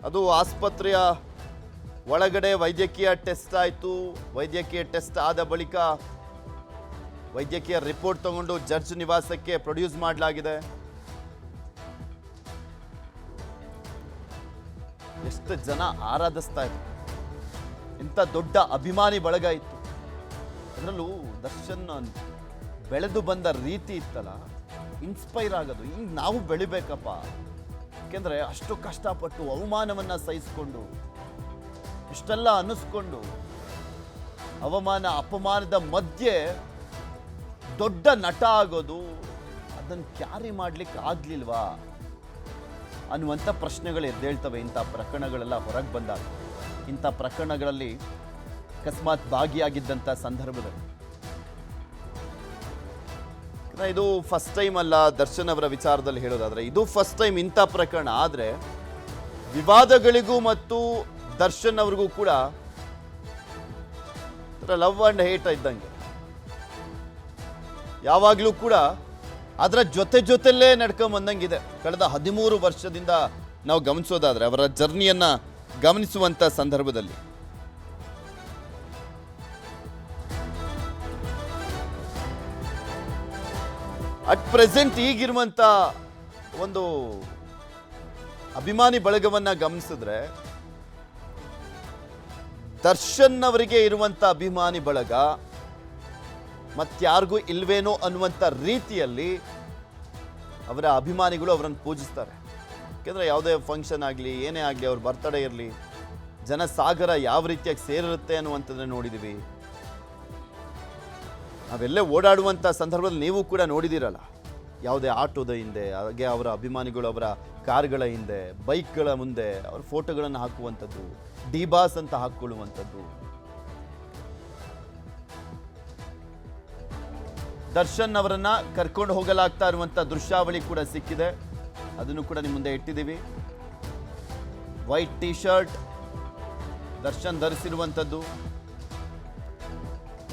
ಅದು ಆಸ್ಪತ್ರೆಯ ಒಳಗಡೆ ವೈದ್ಯಕೀಯ ಟೆಸ್ಟ್ ಆಯಿತು. ವೈದ್ಯಕೀಯ ಟೆಸ್ಟ್ ಆದ ಬಳಿಕ ವೈದ್ಯಕೀಯ ರಿಪೋರ್ಟ್ ತಗೊಂಡು ಜಡ್ಜ್ ನಿವಾಸಕ್ಕೆ ಪ್ರೊಡ್ಯೂಸ್ ಮಾಡಲಾಗಿದೆ. ಎಷ್ಟು ಜನ ಆರಾಧಿಸ್ತಾ ಇದ್ರು, ಇಂಥ ದೊಡ್ಡ ಅಭಿಮಾನಿ ಬಳಗ ಇತ್ತು. ಅದರಲ್ಲೂ ದರ್ಶನ್ ಬೆಳೆದು ಬಂದ ರೀತಿ ಇತ್ತಲ್ಲ, ಇನ್ಸ್ಪೈರ್ ಆಗೋದು. ಹಿಂಗೆ ನಾವು ಬೆಳಿಬೇಕಪ್ಪ, ಯಾಕೆಂದರೆ ಅಷ್ಟು ಕಷ್ಟಪಟ್ಟು ಅವಮಾನವನ್ನು ಸಹಿಸಿಕೊಂಡು ಇಷ್ಟೆಲ್ಲ ಅನ್ನಿಸ್ಕೊಂಡು ಅವಮಾನ ಅಪಮಾನದ ಮಧ್ಯೆ ದೊಡ್ಡ ನಟ ಆಗೋದು, ಅದನ್ನು ಕ್ಯಾರಿ ಮಾಡ್ಲಿಕ್ಕೆ ಆಗ್ಲಿಲ್ವಾ ಅನ್ನುವಂಥ ಪ್ರಶ್ನೆಗಳು ಎದ್ದೇಳ್ತವೆ ಇಂಥ ಪ್ರಕರಣಗಳೆಲ್ಲ ಹೊರಗೆ ಬಂದಾಗ. ಇಂಥ ಪ್ರಕರಣಗಳಲ್ಲಿ ಅಕಸ್ಮಾತ್ ಭಾಗಿಯಾಗಿದ್ದಂಥ ಸಂದರ್ಭದಲ್ಲಿ ಇದು ಫಸ್ಟ್ ಟೈಮ್ ಅಲ್ಲ ದರ್ಶನ್ ಅವರ ವಿಚಾರದಲ್ಲಿ ಹೇಳೋದಾದ್ರೆ, ಇದು ಫಸ್ಟ್ ಟೈಮ್ ಇಂಥ ಪ್ರಕರಣ. ಆದರೆ ವಿವಾದಗಳಿಗೂ ಮತ್ತು ದರ್ಶನ್ ಅವ್ರಿಗೂ ಕೂಡ ಲವ್ ಅಂಡ್ ಹೇಟ್ ಇದ್ದಂಗೆ, ಯಾವಾಗಲೂ ಕೂಡ ಅದರ ಜೊತೆಲ್ಲೇ ನಡ್ಕೊಂಬಂದಂಗಿದೆ. ಕಳೆದ 13 ವರ್ಷದಿಂದ ನಾವು ಗಮನಿಸೋದಾದ್ರೆ, ಅವರ ಜರ್ನಿಯನ್ನ ಗಮನಿಸುವಂತ ಸಂದರ್ಭದಲ್ಲಿ ಅಟ್ ಪ್ರೆಸೆಂಟ್ ಈಗಿರುವಂತ ಒಂದು ಅಭಿಮಾನಿ ಬಳಗವನ್ನ ಗಮನಿಸಿದ್ರೆ, ದರ್ಶನ್ ಅವರಿಗೆ ಇರುವಂತ ಅಭಿಮಾನಿ ಬಳಗ ಮತ್ತಾರಿಗೂ ಇಲ್ವೇನೋ ಅನ್ನುವಂಥ ರೀತಿಯಲ್ಲಿ ಅವರ ಅಭಿಮಾನಿಗಳು ಅವರನ್ನು ಪೂಜಿಸ್ತಾರೆ. ಯಾಕೆಂದರೆ ಯಾವುದೇ ಫಂಕ್ಷನ್ ಆಗಲಿ ಏನೇ ಆಗಲಿ, ಅವ್ರ ಬರ್ತಡೇ ಇರಲಿ, ಜನಸಾಗರ ಯಾವ ರೀತಿಯಾಗಿ ಸೇರಿರುತ್ತೆ ಅನ್ನುವಂಥದ್ದನ್ನು ನೋಡಿದ್ದೀವಿ. ನಾವೆಲ್ಲೇ ಓಡಾಡುವಂಥ ಸಂದರ್ಭದಲ್ಲಿ ನೀವು ಕೂಡ ನೋಡಿದ್ದೀರಲ್ಲ, ಯಾವುದೇ ಆಟೋದ ಹಿಂದೆ, ಹಾಗೆ ಅವರ ಅಭಿಮಾನಿಗಳು ಅವರ ಕಾರ್ಗಳ ಹಿಂದೆ, ಬೈಕ್ಗಳ ಮುಂದೆ ಅವ್ರ ಫೋಟೋಗಳನ್ನು ಹಾಕುವಂಥದ್ದು, ಡಿಬಾಸ್ ಅಂತ ಹಾಕ್ಕೊಳ್ಳುವಂಥದ್ದು. ದರ್ಶನ್ ಅವರನ್ನ ಕರ್ಕೊಂಡು ಹೋಗಲಾಗ್ತಾ ಇರುವಂಥ ದೃಶ್ಯಾವಳಿ ಕೂಡ ಸಿಕ್ಕಿದೆ, ಅದನ್ನು ಕೂಡ ನಿಮ್ಮ ಮುಂದೆ ಇಟ್ಟಿದ್ದೀವಿ. ವೈಟ್ ಟಿ ಶರ್ಟ್ ದರ್ಶನ್ ಧರಿಸಿರುವಂಥದ್ದು.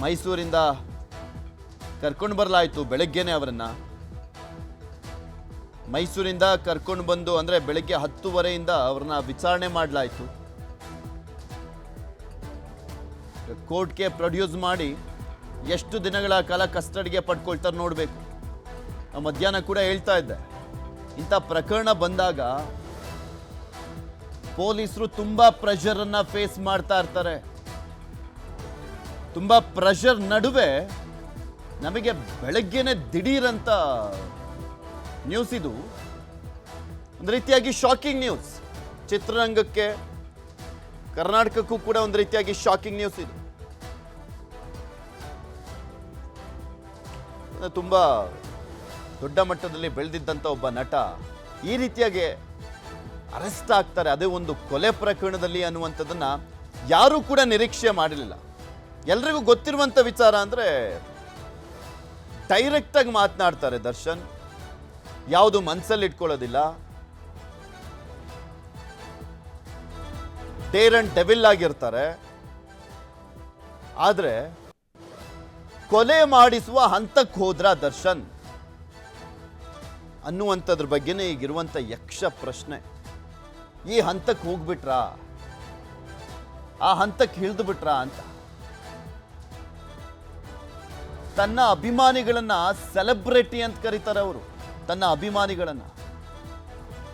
ಮೈಸೂರಿಂದ ಕರ್ಕೊಂಡು ಬರಲಾಯಿತು ಬೆಳಗ್ಗೆನೆ ಅವರನ್ನ. ಮೈಸೂರಿಂದ ಕರ್ಕೊಂಡು ಬಂದು ಅಂದರೆ ಬೆಳಗ್ಗೆ 10:30 ಅವ್ರನ್ನ ವಿಚಾರಣೆ ಮಾಡಲಾಯಿತು. ಕೋರ್ಟ್ಗೆ ಪ್ರೊಡ್ಯೂಸ್ ಮಾಡಿ ಎಷ್ಟು ದಿನಗಳ ಕಾಲ ಕಸ್ಟಡಿಗೆ ಪಡ್ಕೊಳ್ತಾರೆ ನೋಡಬೇಕು. ಮಧ್ಯಾಹ್ನ ಕೂಡ ಹೇಳ್ತಾ ಇದ್ದೆ, ಇಂಥ ಪ್ರಕರಣ ಬಂದಾಗ ಪೊಲೀಸರು ತುಂಬಾ ಪ್ರೆಷರನ್ನು ಫೇಸ್ ಮಾಡ್ತಾ ಇರ್ತಾರೆ. ತುಂಬಾ ಪ್ರೆಷರ್ ನಡುವೆ ನಮಗೆ ಬೆಳಗ್ಗೆನೆ ದಿಢೀರಂತ ನ್ಯೂಸ್. ಇದು ಒಂದು ರೀತಿಯಾಗಿ ಶಾಕಿಂಗ್ ನ್ಯೂಸ್. ಚಿತ್ರರಂಗಕ್ಕೆ, ಕರ್ನಾಟಕಕ್ಕೂ ಕೂಡ ಒಂದು ರೀತಿಯಾಗಿ ಶಾಕಿಂಗ್ ನ್ಯೂಸ್ ಇದು. ತುಂಬ ದೊಡ್ಡ ಮಟ್ಟದಲ್ಲಿ ಬೆಳೆದಿದ್ದಂಥ ಒಬ್ಬ ನಟ ಈ ರೀತಿಯಾಗಿ ಅರೆಸ್ಟ್ ಆಗ್ತಾರೆ, ಅದೇ ಒಂದು ಕೊಲೆ ಪ್ರಕರಣದಲ್ಲಿ ಅನ್ನುವಂಥದ್ದನ್ನ ಯಾರೂ ಕೂಡ ನಿರೀಕ್ಷೆ ಮಾಡಲಿಲ್ಲ. ಎಲ್ರಿಗೂ ಗೊತ್ತಿರುವಂಥ ವಿಚಾರ ಅಂದರೆ, ಡೈರೆಕ್ಟಾಗಿ ಮಾತನಾಡ್ತಾರೆ ದರ್ಶನ್, ಯಾವುದು ಮನಸ್ಸಲ್ಲಿ ಇಟ್ಕೊಳ್ಳೋದಿಲ್ಲ. ಡೇರ್ ಅಂಡ್ ಡೆವಿಲ್ ಆಗಿರ್ತಾರೆ. ಆದರೆ ಕೊಲೆ ಮಾಡಿಸುವ ಹಂತಕ್ಕೆ ಹೋದ್ರ ದರ್ಶನ್ ಅನ್ನುವಂಥದ್ರ ಬಗ್ಗೆನೇ ಈಗಿರುವಂಥ ಯಕ್ಷ ಪ್ರಶ್ನೆ. ಈ ಹಂತಕ್ಕೆ ಹೋಗ್ಬಿಟ್ರಾ, ಆ ಹಂತಕ್ಕೆ ಇಳಿದು ಬಿಟ್ರಾ ಅಂತ. ತನ್ನ ಅಭಿಮಾನಿಗಳನ್ನ ಸೆಲೆಬ್ರಿಟಿ ಅಂತ ಕರೀತಾರೆ ಅವರು. ತನ್ನ ಅಭಿಮಾನಿಗಳನ್ನ,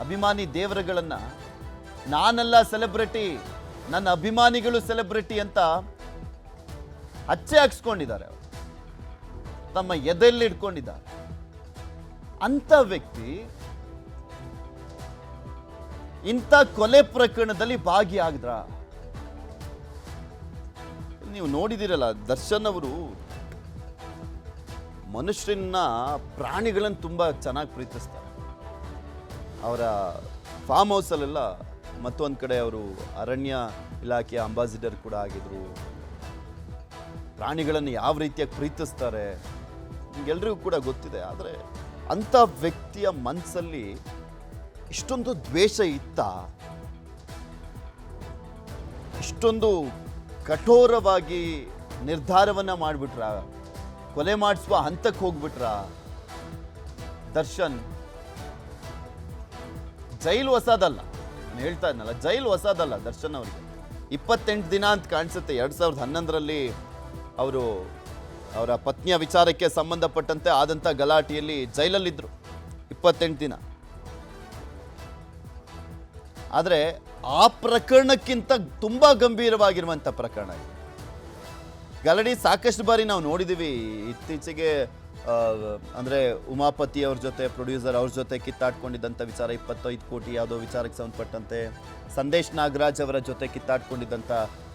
ಅಭಿಮಾನಿ ದೇವರುಗಳನ್ನ, ನಾನೆಲ್ಲ ಸೆಲೆಬ್ರಿಟಿ, ನನ್ನ ಅಭಿಮಾನಿಗಳು ಸೆಲೆಬ್ರಿಟಿ ಅಂತ ಹಚ್ಚೆ ಹಾಕ್ಸ್ಕೊಂಡಿದ್ದಾರೆ ಅವರು, ತಮ್ಮ ಎದೆಯಲ್ಲಿ ಇಟ್ಕೊಂಡಿದ್ದಾರೆ. ಅಂತ ವ್ಯಕ್ತಿ ಇಂಥ ಕೊಲೆ ಪ್ರಕರಣದಲ್ಲಿ ಭಾಗಿಯಾಗಿದ್ರ? ನೀವು ನೋಡಿದಿರಲ್ಲ, ದರ್ಶನ್ ಅವರು ಮನುಷ್ಯರನ್ನ, ಪ್ರಾಣಿಗಳನ್ನು ತುಂಬ ಚೆನ್ನಾಗಿ ಪ್ರೀತಿಸ್ತಾರೆ. ಅವರ ಫಾರ್ಮ್ ಹೌಸಲ್ಲೆಲ್ಲ, ಮತ್ತೊಂದು ಕಡೆ ಅವರು ಅರಣ್ಯ ಇಲಾಖೆಯ ಅಂಬಾಸಿಡರ್ ಕೂಡ ಆಗಿದ್ರು. ಪ್ರಾಣಿಗಳನ್ನು ಯಾವ ರೀತಿಯಾಗಿ ಪ್ರೀತಿಸ್ತಾರೆ ನಿಮಗೆಲ್ರಿಗೂ ಕೂಡ ಗೊತ್ತಿದೆ. ಆದರೆ ಅಂಥ ವ್ಯಕ್ತಿಯ ಮನಸ್ಸಲ್ಲಿ ಇಷ್ಟೊಂದು ದ್ವೇಷ ಇತ್ತ? ಇಷ್ಟೊಂದು ಕಠೋರವಾಗಿ ನಿರ್ಧಾರವನ್ನು ಮಾಡಿಬಿಟ್ರ? ಕೊಲೆ ಮಾಡಿಸುವ ಹಂತಕ್ಕೆ ಹೋಗ್ಬಿಟ್ರ ದರ್ಶನ್? ಜೈಲು ಹೊಸದಲ್ಲ, ನಾನು ಹೇಳ್ತಾ ಇದ್ನಲ್ಲ, ಜೈಲು ಹೊಸದಲ್ಲ ದರ್ಶನ್ ಅವರಿಗೆ. 28 ದಿನ ಅಂತ ಕಾಣಿಸುತ್ತೆ. 2011ರಲ್ಲಿ ಅವರು ಅವರ ಪತ್ನಿಯ ವಿಚಾರಕ್ಕೆ ಸಂಬಂಧಪಟ್ಟಂತೆ ಆದಂಥ ಗಲಾಟೆಯಲ್ಲಿ ಜೈಲಲ್ಲಿದ್ದರು 28 ದಿನ. ಆದರೆ ಆ ಪ್ರಕರಣಕ್ಕಿಂತ ತುಂಬ ಗಂಭೀರವಾಗಿರುವಂಥ ಪ್ರಕರಣ ಇದು. ಗಲಾಟೆ ಸಾಕಷ್ಟು ಬಾರಿ ನಾವು ನೋಡಿದ್ದೀವಿ. ಇತ್ತೀಚೆಗೆ ಅಂದರೆ ಉಮಾಪತಿ ಅವ್ರ ಜೊತೆ, ಪ್ರೊಡ್ಯೂಸರ್ ಅವ್ರ ಜೊತೆ ಕಿತ್ತಾಡ್ಕೊಂಡಿದ್ದಂಥ ವಿಚಾರ, 25 ಕೋಟಿ ಯಾವುದೋ ವಿಚಾರಕ್ಕೆ ಸಂಬಂಧಪಟ್ಟಂತೆ ಸಂದೇಶ್ ನಾಗರಾಜ್ ಅವರ ಜೊತೆ ಕಿತ್ತಾಡ್ಕೊಂಡಿದ್ದಂಥ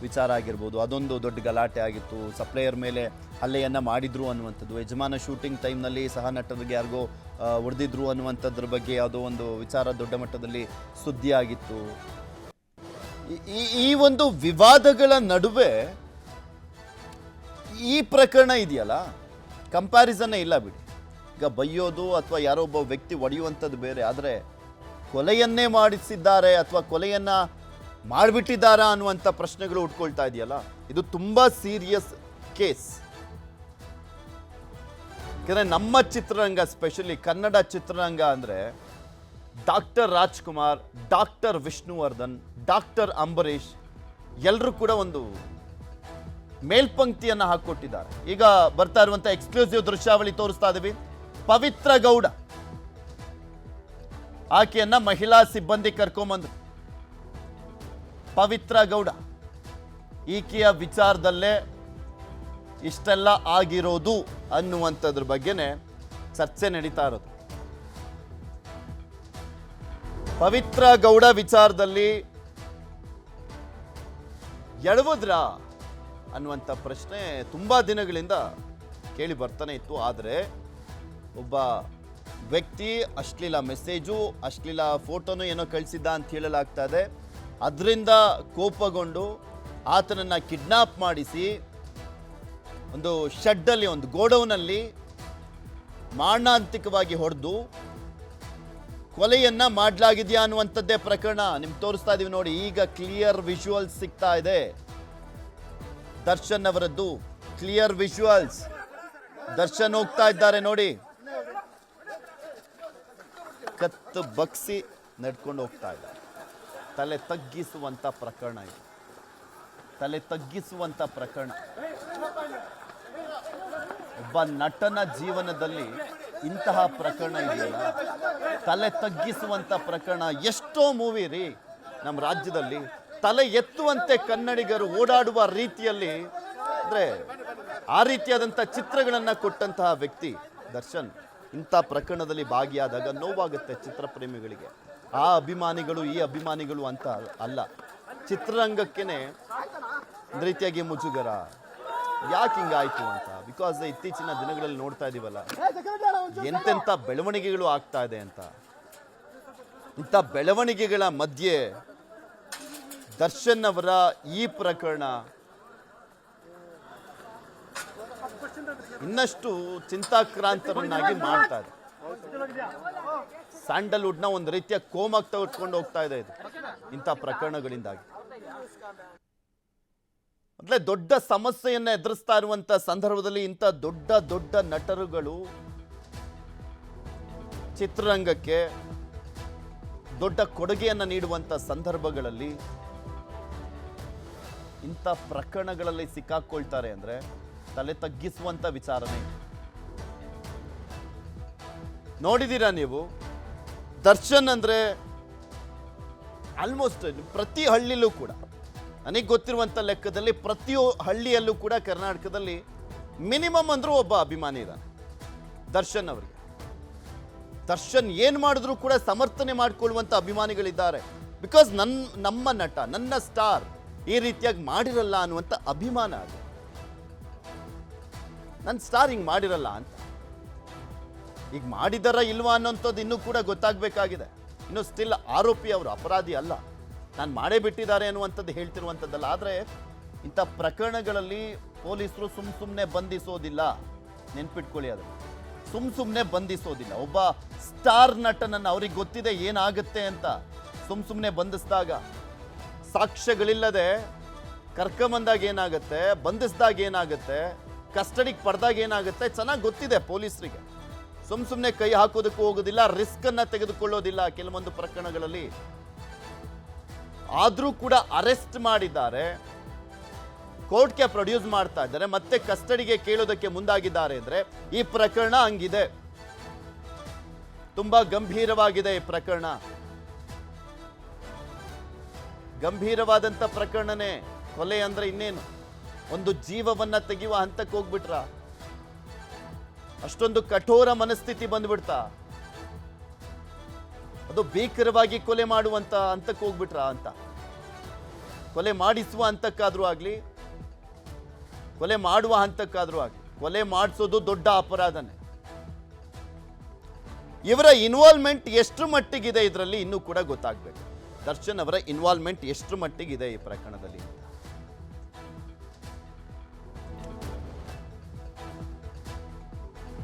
ವಿಚಾರ ಆಗಿರ್ಬೋದು. ಅದೊಂದು ದೊಡ್ಡ ಗಲಾಟೆ ಆಗಿತ್ತು. ಸಪ್ಲೈಯರ್ ಮೇಲೆ ಹಲ್ಲೆಯನ್ನು ಮಾಡಿದ್ರು ಅನ್ನುವಂಥದ್ದು, ಯಜಮಾನ ಶೂಟಿಂಗ್ ಟೈಮ್ನಲ್ಲಿ ಸಹ ನಟರಿಗೆ ಯಾರಿಗೋ ಹೊಡೆದಿದ್ರು ಅನ್ನುವಂಥದ್ರ ಬಗ್ಗೆ ಯಾವುದೋ ಒಂದು ವಿಚಾರ ದೊಡ್ಡ ಮಟ್ಟದಲ್ಲಿ ಸುದ್ದಿ ಆಗಿತ್ತು. ಈ ಒಂದು ವಿವಾದಗಳ ನಡುವೆ ಈ ಪ್ರಕರಣ ಇದೆಯಲ್ಲ, ಕಂಪ್ಯಾರಿಸನ್ನೇ ಇಲ್ಲ ಬಿಡಿ. ಈಗ ಬೈಯೋದು ಅಥವಾ ಯಾರೋ ಒಬ್ಬ ವ್ಯಕ್ತಿ ಒಡೆಯುವಂಥದ್ದು ಬೇರೆ, ಆದರೆ ಕೊಲೆಯನ್ನೇ ಮಾಡಿಸಿದ್ದಾರೆ ಅಥವಾ ಕೊಲೆಯನ್ನ ಮಾಡಿಬಿಟ್ಟಿದ್ದಾರಾ ಅನ್ನುವಂಥ ಪ್ರಶ್ನೆಗಳು ಉಟ್ಕೊಳ್ತಾ ಇದೆಯಲ್ಲ, ಇದು ತುಂಬ ಸೀರಿಯಸ್ ಕೇಸ್. ಯಾಕಂದರೆ ನಮ್ಮ ಚಿತ್ರರಂಗ, ಸ್ಪೆಷಲಿ ಕನ್ನಡ ಚಿತ್ರರಂಗ ಅಂದರೆ doctor Rajkumar, doctor Vishnuvardhan, doctor Ambareesh ಎಲ್ಲರೂ ಕೂಡ ಒಂದು ಮೇಲ್ಪಂಕ್ತಿಯನ್ನು ಹಾಕೊಟ್ಟಿದ್ದಾರೆ. ಈಗ ಬರ್ತಾ ಇರುವಂಥ ಎಕ್ಸ್ಕ್ಲೂಸಿವ್ ದೃಶ್ಯಾವಳಿ ತೋರಿಸ್ತಾ ಇದ್ದೀವಿ. ಪವಿತ್ರ ಗೌಡ ಆಕೆಯನ್ನ ಮಹಿಳಾ ಸಿಬ್ಬಂದಿ ಕರ್ಕೊಂಬಂದ್ರು. ಪವಿತ್ರ ಗೌಡ ಈಕೆಯ ವಿಚಾರದಲ್ಲೇ ಇಷ್ಟೆಲ್ಲ ಆಗಿರೋದು ಅನ್ನುವಂಥದ್ರ ಬಗ್ಗೆನೇ ಚರ್ಚೆ ನಡೀತಾ ಇರೋದು. ಪವಿತ್ರ ಗೌಡ ವಿಚಾರದಲ್ಲಿ ಎಡವುದ್ರ ಅನ್ನುವಂಥ ಪ್ರಶ್ನೆ ತುಂಬ ದಿನಗಳಿಂದ ಕೇಳಿ ಬರ್ತಾನೆ ಇತ್ತು. ಆದರೆ ಒಬ್ಬ ವ್ಯಕ್ತಿ ಅಶ್ಲೀಲ ಮೆಸೇಜು, ಅಶ್ಲೀಲ ಫೋಟೋನು ಏನೋ ಕಳಿಸಿದ್ದ ಅಂತ ಹೇಳಲಾಗ್ತಾ ಇದೆ. ಅದರಿಂದ ಕೋಪಗೊಂಡು ಆತನನ್ನು ಕಿಡ್ನಾಪ್ ಮಾಡಿಸಿ ಒಂದು ಶೆಡ್ಡಲ್ಲಿ, ಒಂದು ಗೋಡೌನಲ್ಲಿ ಮಾರಣಾಂತಿಕವಾಗಿ ಹೊಡೆದು ಕೊಲೆಯನ್ನ ಮಾಡಲಾಗಿದೆಯಾ ಅನ್ನುವಂಥದ್ದೇ ಪ್ರಕರಣ. ನಿಮ್ಗೆ ತೋರಿಸ್ತಾ ಇದೀವಿ ನೋಡಿ. ಈಗ ಕ್ಲಿಯರ್ ವಿಜುವಲ್ಸ್ ಸಿಗ್ತಾ ಇದೆ ದರ್ಶನ್ ಅವರದ್ದು. Clear visuals. ದರ್ಶನ್ ಹೋಗ್ತಾ ಇದ್ದಾರೆ ನೋಡಿ, ಕತ್ತು ಬಗ್ಸಿ ನಡ್ಕೊಂಡು ಹೋಗ್ತಾ ಇದ್ದಾರೆ. ತಲೆ ತಗ್ಗಿಸುವಂತ ಪ್ರಕರಣ ಇದು, ತಲೆ ತಗ್ಗಿಸುವಂತ ಪ್ರಕರಣ. ಒಬ್ಬ ನಟನ ಜೀವನದಲ್ಲಿ ಇಂತಹ ಪ್ರಕರಣ ಇದೆಯಲ್ಲ, ತಲೆ ತಗ್ಗಿಸುವಂತ ಪ್ರಕರಣ. ಎಷ್ಟೋ ಮೂವಿ ರೀ ನಮ್ಮ ರಾಜ್ಯದಲ್ಲಿ ತಲೆ ಎತ್ತುವಂತೆ ಕನ್ನಡಿಗರು ಓಡಾಡುವ ರೀತಿಯಲ್ಲಿ, ಅಂದ್ರೆ ಆ ರೀತಿಯಾದಂಥ ಚಿತ್ರಗಳನ್ನ ಕೊಟ್ಟಂತಹ ವ್ಯಕ್ತಿ ದರ್ಶನ್. ಇಂಥ ಪ್ರಕರಣದಲ್ಲಿ ಭಾಗಿಯಾದಾಗ ನೋವಾಗುತ್ತೆ ಚಿತ್ರಪ್ರೇಮಿಗಳಿಗೆ. ಆ ಅಭಿಮಾನಿಗಳು ಈ ಅಭಿಮಾನಿಗಳು ಅಂತ ಅಲ್ಲ, ಚಿತ್ರರಂಗಕ್ಕೇನೆ ಒಂದು ರೀತಿಯಾಗಿ ಮುಜುಗರ. ಯಾಕೆ ಹಿಂಗಾಯ್ತು ಅಂತ. ಬಿಕಾಸ್ ಇತ್ತೀಚಿನ ದಿನಗಳಲ್ಲಿ ನೋಡ್ತಾ ಇದೀವಲ್ಲ ಎಂತೆಂಥ ಬೆಳವಣಿಗೆಗಳು ಆಗ್ತಾ ಇದೆ ಅಂತ. ಇಂಥ ಬೆಳವಣಿಗೆಗಳ ಮಧ್ಯೆ ದರ್ಶನ್ ಅವರ ಈ ಪ್ರಕರಣ ಇನ್ನಷ್ಟು ಚಿಂತಾಕ್ರಾಂತರನ್ನಾಗಿ ಮಾಡ್ತಾ ಇದೆ. ಸ್ಯಾಂಡಲ್ವುಡ್ನ ಒಂದು ರೀತಿಯ ಕೋಮಕ್ಕೆ ತೆಗೆದುಕೊಂಡು ಹೋಗ್ತಾ ಇದೆ ಇದು, ಇಂಥ ಪ್ರಕರಣಗಳಿಂದಾಗಿ. ಅಂದ್ರೆ ದೊಡ್ಡ ಸಮಸ್ಯೆಯನ್ನ ಎದುರಿಸ್ತಾ ಇರುವಂತ ಸಂದರ್ಭದಲ್ಲಿ ಇಂಥ ದೊಡ್ಡ ದೊಡ್ಡ ನಟರುಗಳು ಚಿತ್ರರಂಗಕ್ಕೆ ದೊಡ್ಡ ಕೊಡುಗೆಯನ್ನ ನೀಡುವಂತ ಸಂದರ್ಭಗಳಲ್ಲಿ ಇಂಥ ಪ್ರಕರಣಗಳಲ್ಲಿ ಸಿಕ್ಕಾಕೊಳ್ತಾರೆ ಅಂದ್ರೆ ತಲೆ ತಗ್ಗಿಸುವಂತ ವಿಚಾರನೆ. ನೋಡಿದೀರಾ ನೀವು, ದರ್ಶನ್ ಅಂದ್ರೆ ಆಲ್ಮೋಸ್ಟ್ ಪ್ರತಿ ಹಳ್ಳಿಲೂ ಕೂಡ, ನನಗೆ ಗೊತ್ತಿರುವಂಥ ಲೆಕ್ಕದಲ್ಲಿ ಪ್ರತಿ ಹಳ್ಳಿಯಲ್ಲೂ ಕೂಡ ಕರ್ನಾಟಕದಲ್ಲಿ ಮಿನಿಮಮ್ ಅಂದ್ರೂ ಒಬ್ಬ ಅಭಿಮಾನಿ ಇದ್ದಾನೆ ದರ್ಶನ್ ಅವರಿಗೆ. ದರ್ಶನ್ ಏನು ಮಾಡಿದ್ರು ಕೂಡ ಸಮರ್ಥನೆ ಮಾಡಿಕೊಳ್ಳುವಂಥ ಅಭಿಮಾನಿಗಳಿದ್ದಾರೆ. ಬಿಕಾಸ್ ನಮ್ಮ ನಟ, ನನ್ನ ಸ್ಟಾರ್ ಈ ರೀತಿಯಾಗಿ ಮಾಡಿರಲ್ಲ ಅನ್ನುವಂಥ ಅಭಿಮಾನ ಅದು. ನನ್ನ ಸ್ಟಾರ್ ಹಿಂಗೆ ಮಾಡಿರಲ್ಲ ಅಂತ. ಈಗ ಮಾಡಿದಾರ ಇಲ್ವಾ ಅನ್ನೋಂಥದ್ದು ಇನ್ನೂ ಕೂಡ ಗೊತ್ತಾಗಬೇಕಾಗಿದೆ. ಇನ್ನು ಸ್ಟಿಲ್ ಆರೋಪಿ ಅವರು, ಅಪರಾಧಿ ಅಲ್ಲ. ನಾನು ಮಾಡೇ ಬಿಟ್ಟಿದ್ದಾರೆ ಅನ್ನುವಂಥದ್ದು ಹೇಳ್ತಿರುವಂಥದ್ದಲ್ಲ. ಆದರೆ ಇಂಥ ಪ್ರಕರಣಗಳಲ್ಲಿ ಪೊಲೀಸರು ಸುಮ್ಮನೆ ಬಂಧಿಸೋದಿಲ್ಲ, ನೆನ್ಪಿಟ್ಕೊಳ್ಳಿ. ಅದು ಸುಮ್ಮನೆ ಬಂಧಿಸೋದಿಲ್ಲ. ಒಬ್ಬ ಸ್ಟಾರ್ ನಟನನ್ನು, ಅವ್ರಿಗೆ ಗೊತ್ತಿದೆ ಏನಾಗುತ್ತೆ ಅಂತ, ಸುಮ್ಮನೆ ಬಂಧಿಸಿದಾಗ, ಸಾಕ್ಷ್ಯಗಳಿಲ್ಲದೆ ಕರ್ಕೊಂಬಂದಾಗ ಏನಾಗುತ್ತೆ, ಬಂಧಿಸಿದಾಗ ಏನಾಗುತ್ತೆ, ಕಸ್ಟಡಿಗೆ ಪಡೆದಾಗ ಏನಾಗುತ್ತೆ ಚೆನ್ನಾಗಿ ಗೊತ್ತಿದೆ ಪೊಲೀಸರಿಗೆ. ಸುಮ್ಮನೆ ಕೈ ಹಾಕೋದಕ್ಕೂ ಹೋಗೋದಿಲ್ಲ, ರಿಸ್ಕ್ ಅನ್ನ ತೆಗೆದುಕೊಳ್ಳೋದಿಲ್ಲ ಕೆಲವೊಂದು ಪ್ರಕರಣಗಳಲ್ಲಿ. ಆದರೂ ಕೂಡ ಅರೆಸ್ಟ್ ಮಾಡಿದ್ದಾರೆ, ಕೋರ್ಟ್ಗೆ ಪ್ರೊಡ್ಯೂಸ್ ಮಾಡ್ತಾ ಇದ್ದಾರೆ, ಮತ್ತೆ ಕಸ್ಟಡಿಗೆ ಕೇಳೋದಕ್ಕೆ ಮುಂದಾಗಿದ್ದಾರೆ ಅಂದ್ರೆ ಈ ಪ್ರಕರಣ ಹಂಗಿದೆ. ತುಂಬಾ ಗಂಭೀರವಾಗಿದೆ ಈ ಪ್ರಕರಣ. ಗಂಭೀರವಾದಂತ ಪ್ರಕರಣನೇ. ಕೊಲೆ ಅಂದ್ರೆ ಇನ್ನೇನು, ಒಂದು ಜೀವವನ್ನ ತೆಗೆಯುವ ಹಂತಕ್ಕೆ ಹೋಗ್ಬಿಟ್ರ? ಅಷ್ಟೊಂದು ಕಠೋರ ಮನಸ್ಥಿತಿ ಬಂದ್ಬಿಡ್ತಾ? ಅದು ಭೀಕರವಾಗಿ ಕೊಲೆ ಮಾಡುವಂತ ಹಂತಕ್ಕೆ ಹೋಗ್ಬಿಟ್ರ ಅಂತ? ಕೊಲೆ ಮಾಡಿಸುವ ಹಂತಕ್ಕಾದ್ರೂ ಆಗ್ಲಿ, ಕೊಲೆ ಮಾಡುವ ಹಂತಕ್ಕಾದ್ರೂ ಆಗ್ಲಿ, ಕೊಲೆ ಮಾಡಿಸೋದು ದೊಡ್ಡ ಅಪರಾಧನೇ. ಇವರ ಇನ್ವಾಲ್ವ್ಮೆಂಟ್ ಎಷ್ಟು ಮಟ್ಟಿಗಿದೆ ಇದರಲ್ಲಿ ಇನ್ನೂ ಕೂಡ ಗೊತ್ತಾಗಬೇಕು. ದರ್ಶನ್ ಅವರ ಇನ್ವಾಲ್ವ್ಮೆಂಟ್ ಎಷ್ಟು ಮಟ್ಟಿಗಿದೆ ಈ ಪ್ರಕರಣದಲ್ಲಿ ಅಂತ.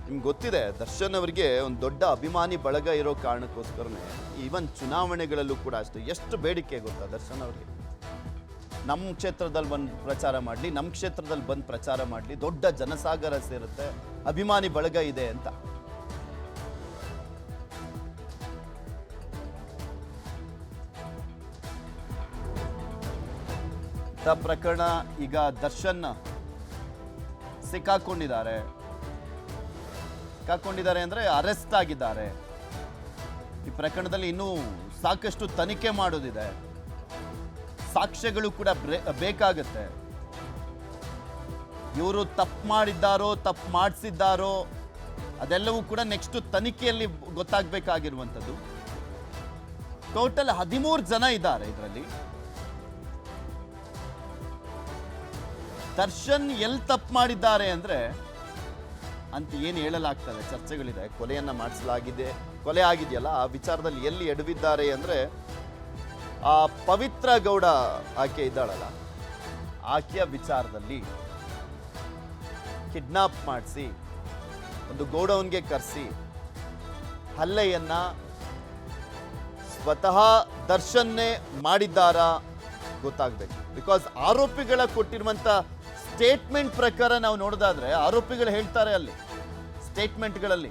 ನಿಮ್ಗೆ ಗೊತ್ತಿದೆ, ದರ್ಶನ್ ಅವರಿಗೆ ಒಂದು ದೊಡ್ಡ ಅಭಿಮಾನಿ ಬಳಗ ಇರೋ ಕಾರಣಕ್ಕೋಸ್ಕರನೇ ಈವನ್ ಚುನಾವಣೆಗಳಲ್ಲೂ ಕೂಡ ಅಷ್ಟೇ ಎಷ್ಟು ಬೇಡಿಕೆ ಗೊತ್ತಾ ದರ್ಶನ್ ಅವರಿಗೆ. ನಮ್ಮ ಕ್ಷೇತ್ರದಲ್ಲಿ ಬಂದು ಪ್ರಚಾರ ಮಾಡಲಿ, ನಮ್ಮ ಕ್ಷೇತ್ರದಲ್ಲಿ ಬಂದು ಪ್ರಚಾರ ಮಾಡಲಿ, ದೊಡ್ಡ ಜನಸಾಗರ ಸೇರುತ್ತೆ, ಅಭಿಮಾನಿ ಬಳಗ ಇದೆ ಅಂತ. ಪ್ರಕರಣ ಈಗ ದರ್ಶನ್ ಸಿಕ್ಕಾಕೊಂಡಿದ್ದಾರೆ ಅಂದ್ರೆ ಅರೆಸ್ಟ್ ಆಗಿದ್ದಾರೆ. ಈ ಪ್ರಕರಣದಲ್ಲಿ ಇನ್ನೂ ಸಾಕಷ್ಟು ತನಿಖೆ ಮಾಡೋದಿದೆ, ಸಾಕ್ಷ್ಯಗಳು ಕೂಡ ಬೇಕಾಗುತ್ತೆ. ಇವರು ತಪ್ಪು ಮಾಡಿದ್ದಾರೋ ತಪ್ಪು ಮಾಡಿಸಿದ್ದಾರೋ ಅದೆಲ್ಲವೂ ಕೂಡ ನೆಕ್ಸ್ಟ್ ತನಿಖೆಯಲ್ಲಿ ಗೊತ್ತಾಗಬೇಕಾಗಿರುವಂಥದ್ದು. ಟೋಟಲ್ 13 ಜನ ಇದ್ದಾರೆ ಇದರಲ್ಲಿ. ದರ್ಶನ್ ಎಲ್ಲಿ ತಪ್ಪು ಮಾಡಿದ್ದಾರೆ ಅಂದ್ರೆ ಅಂತ ಏನು ಹೇಳಲಾಗ್ತದೆ, ಚರ್ಚೆಗಳಿದೆ. ಕೊಲೆಯನ್ನ ಮಾಡಿಸಲಾಗಿದೆ, ಕೊಲೆ ಆಗಿದೆಯಲ್ಲ ಆ ವಿಚಾರದಲ್ಲಿ ಎಲ್ಲಿ ಎಡವಿದ್ದಾರೆ ಅಂದ್ರೆ ಆ ಪವಿತ್ರ ಗೌಡ ಆಕೆ ಇದ್ದಾಳಲ್ಲ, ಆಕೆಯ ವಿಚಾರದಲ್ಲಿ ಕಿಡ್ನಾಪ್ ಮಾಡಿಸಿ ಒಂದು ಗೋಡೌನ್ಗೆ ಕರೆಸಿ ಹಲ್ಲೆಯನ್ನ ಸ್ವತಃ ದರ್ಶನ್ನೇ ಮಾಡಿದ್ದಾರಾ ಗೊತ್ತಾಗಬೇಕು. ಬಿಕಾಸ್ ಆರೋಪಿಗಳ ಕೊಟ್ಟಿರುವಂತ ಸ್ಟೇಟ್ಮೆಂಟ್ ಪ್ರಕಾರ ನಾವು ನೋಡೋದಾದ್ರೆ ಆರೋಪಿಗಳು ಹೇಳ್ತಾರೆ ಅಲ್ಲಿ ಸ್ಟೇಟ್ಮೆಂಟ್ಗಳಲ್ಲಿ,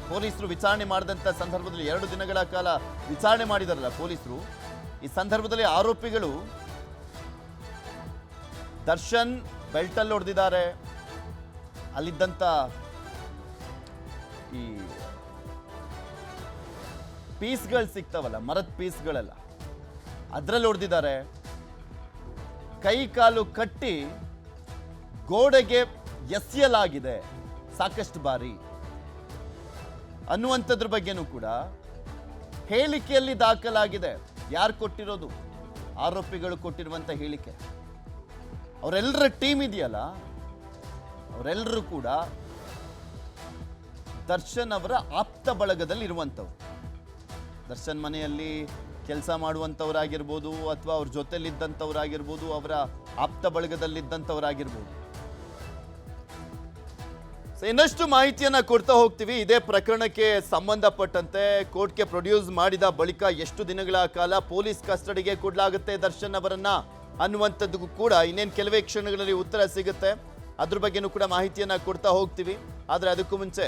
ಪೊಲೀಸರು ವಿಚಾರಣೆ ಮಾಡಿದಂಥ ಸಂದರ್ಭದಲ್ಲಿ 2 ದಿನಗಳ ಕಾಲ ವಿಚಾರಣೆ ಮಾಡಿದಾರಲ್ಲ ಪೊಲೀಸರು, ಈ ಸಂದರ್ಭದಲ್ಲಿ ಆರೋಪಿಗಳು ದರ್ಶನ್ ಬೆಲ್ಟಲ್ಲಿ ಹೊಡೆದಿದ್ದಾರೆ, ಅಲ್ಲಿದ್ದಂಥ ಈ ಪೀಸ್ಗಳು ಸಿಗ್ತಾವಲ್ಲ, ಮರದ ಪೀಸ್ಗಳೆಲ್ಲ ಅದರಲ್ಲಿ ಹೊಡೆದಿದ್ದಾರೆ, ಕೈ ಕಾಲು ಕಟ್ಟಿ ಗೋಡೆಗೆ ಎಸೆಯಲಾಗಿದೆ ಸಾಕಷ್ಟು ಬಾರಿ ಅನ್ನುವಂಥದ್ರ ಬಗ್ಗೆನೂ ಕೂಡ ಹೇಳಿಕೆಯಲ್ಲಿ ದಾಖಲಾಗಿದೆ. ಯಾರು ಕೊಟ್ಟಿರೋದು? ಆರೋಪಿಗಳು ಕೊಟ್ಟಿರುವಂಥ ಹೇಳಿಕೆ. ಅವರೆಲ್ಲರ ಟೀಮ್ ಇದೆಯಲ್ಲ, ಅವರೆಲ್ಲರೂ ಕೂಡ ದರ್ಶನ್ ಅವರ ಆಪ್ತ ಬಳಗದಲ್ಲಿ ಇರುವಂಥವ್ರು. ದರ್ಶನ್ ಮನೆಯಲ್ಲಿ ಕೆಲಸ ಮಾಡುವಂಥವರಾಗಿರ್ಬೋದು, ಅಥವಾ ಅವ್ರ ಜೊತೆಲಿದ್ದಂಥವರಾಗಿರ್ಬೋದು, ಅವರ ಆಪ್ತ ಬಳಗದಲ್ಲಿದ್ದಂಥವರಾಗಿರ್ಬೋದು. ಇನ್ನಷ್ಟು ಮಾಹಿತಿಯನ್ನ ಕೊಡ್ತಾ ಹೋಗ್ತೀವಿ. ಇದೇ ಪ್ರಕರಣಕ್ಕೆ ಸಂಬಂಧಪಟ್ಟಂತೆ ಕೋರ್ಟ್ಗೆ ಪ್ರೊಡ್ಯೂಸ್ ಮಾಡಿದ ಬಳಿಕ ಎಷ್ಟು ದಿನಗಳ ಕಾಲ ಪೊಲೀಸ್ ಕಸ್ಟಡಿಗೆ ಕೊಡಲಾಗುತ್ತೆ ದರ್ಶನ್ ಅವರನ್ನ ಅನ್ನುವಂಥದ್ದು ಕೂಡ ಇನ್ನೇನು ಕೆಲವೇ ಕ್ಷಣಗಳಲ್ಲಿ ಉತ್ತರ ಸಿಗುತ್ತೆ. ಅದ್ರ ಬಗ್ಗೆನೂ ಕೂಡ ಮಾಹಿತಿಯನ್ನ ಕೊಡ್ತಾ ಹೋಗ್ತೀವಿ. ಆದರೆ ಅದಕ್ಕೂ ಮುಂಚೆ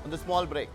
ಒಂದು ಸ್ಮಾಲ್ ಬ್ರೇಕ್.